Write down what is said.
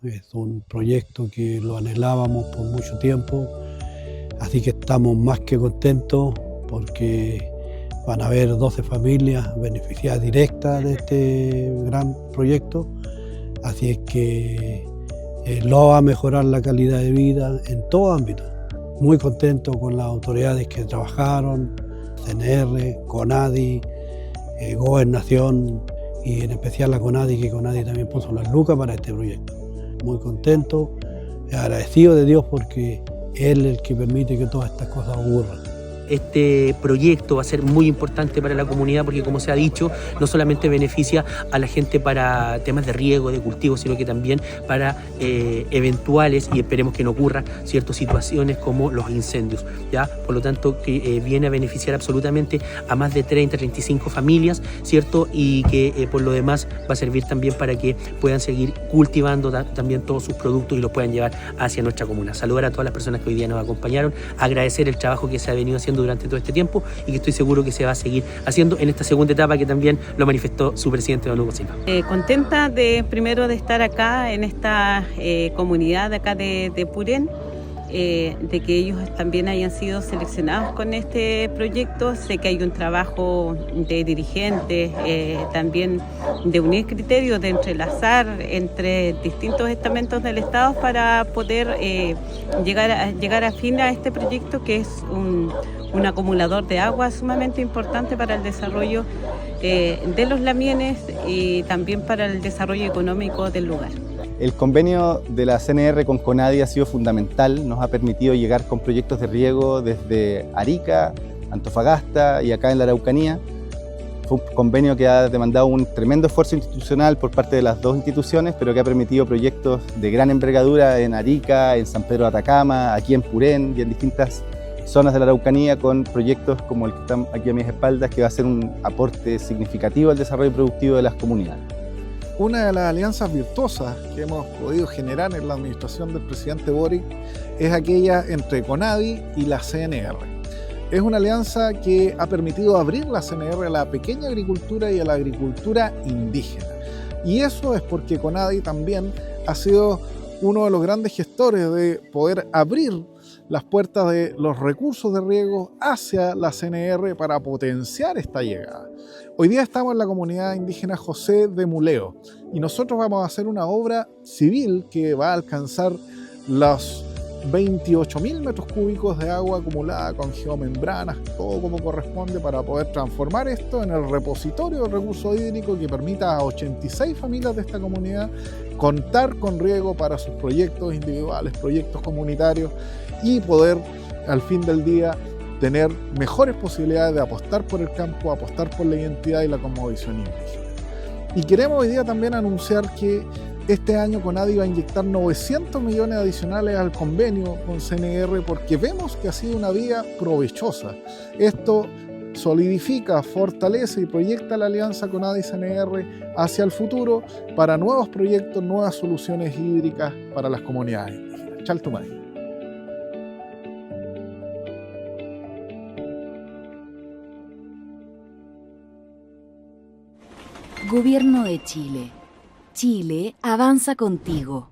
Es un proyecto que lo anhelábamos por mucho tiempo, así que estamos más que contentos porque van a haber 12 familias beneficiadas directas de este gran proyecto, así es que lo va a mejorar la calidad de vida en todo ámbito. Muy contento con las autoridades que trabajaron, CNR, CONADI, Gobernación y en especial la CONADI, que CONADI también puso las lucas para este proyecto. Muy contento, agradecido de Dios porque Él es el que permite que todas estas cosas ocurran. Este proyecto va a ser muy importante para la comunidad porque, como se ha dicho, no solamente beneficia a la gente para temas de riego, de cultivo, sino que también para eventuales, y esperemos que no ocurra, ciertas situaciones como los incendios, ¿ya? Por lo tanto, que viene a beneficiar absolutamente a más de 30, 35 familias, ¿cierto? Y que por lo demás va a servir también para que puedan seguir cultivando también todos sus productos y los puedan llevar hacia nuestra comuna. Saludar a todas las personas que hoy día nos acompañaron, agradecer el trabajo que se ha venido haciendo durante todo este tiempo y que estoy seguro que se va a seguir haciendo en esta segunda etapa que también lo manifestó su presidente, don Hugo Silva. Contenta primero de estar acá en esta comunidad de acá de Purén, de que ellos también hayan sido seleccionados con este proyecto. Sé que hay un trabajo de dirigentes, también de unir criterios, de entrelazar entre distintos estamentos del Estado para poder llegar a fin a este proyecto, que es un acumulador de agua sumamente importante para el desarrollo de los lamienes y también para el desarrollo económico del lugar. El convenio de la CNR con CONADI ha sido fundamental, nos ha permitido llegar con proyectos de riego desde Arica, Antofagasta y acá en la Araucanía. Fue un convenio que ha demandado un tremendo esfuerzo institucional por parte de las dos instituciones, pero que ha permitido proyectos de gran envergadura en Arica, en San Pedro de Atacama, aquí en Purén y en distintas zonas de la Araucanía, con proyectos como el que están aquí a mis espaldas, que va a ser un aporte significativo al desarrollo productivo de las comunidades. Una de las alianzas virtuosas que hemos podido generar en la administración del presidente Boric es aquella entre CONADI y la CNR. Es una alianza que ha permitido abrir la CNR a la pequeña agricultura y a la agricultura indígena. Y eso es porque CONADI también ha sido uno de los grandes gestores de poder abrir las puertas de los recursos de riego hacia la CNR para potenciar esta llegada. Hoy día estamos en la comunidad indígena José de Muleo y nosotros vamos a hacer una obra civil que va a alcanzar los 28.000 metros cúbicos de agua acumulada con geomembranas, todo como corresponde, para poder transformar esto en el repositorio del recurso hídrico que permita a 86 familias de esta comunidad contar con riego para sus proyectos individuales, proyectos comunitarios, y poder al fin del día tener mejores posibilidades de apostar por el campo, apostar por la identidad y la cosmovisión indígena. Y queremos hoy día también anunciar que este año CONADI va a inyectar 900 millones adicionales al convenio con CNR porque vemos que ha sido una vía provechosa. Esto solidifica, fortalece y proyecta la alianza CONADI-CNR hacia el futuro para nuevos proyectos, nuevas soluciones hídricas para las comunidades indígenas. Chaltumay. Gobierno de Chile. Chile avanza contigo.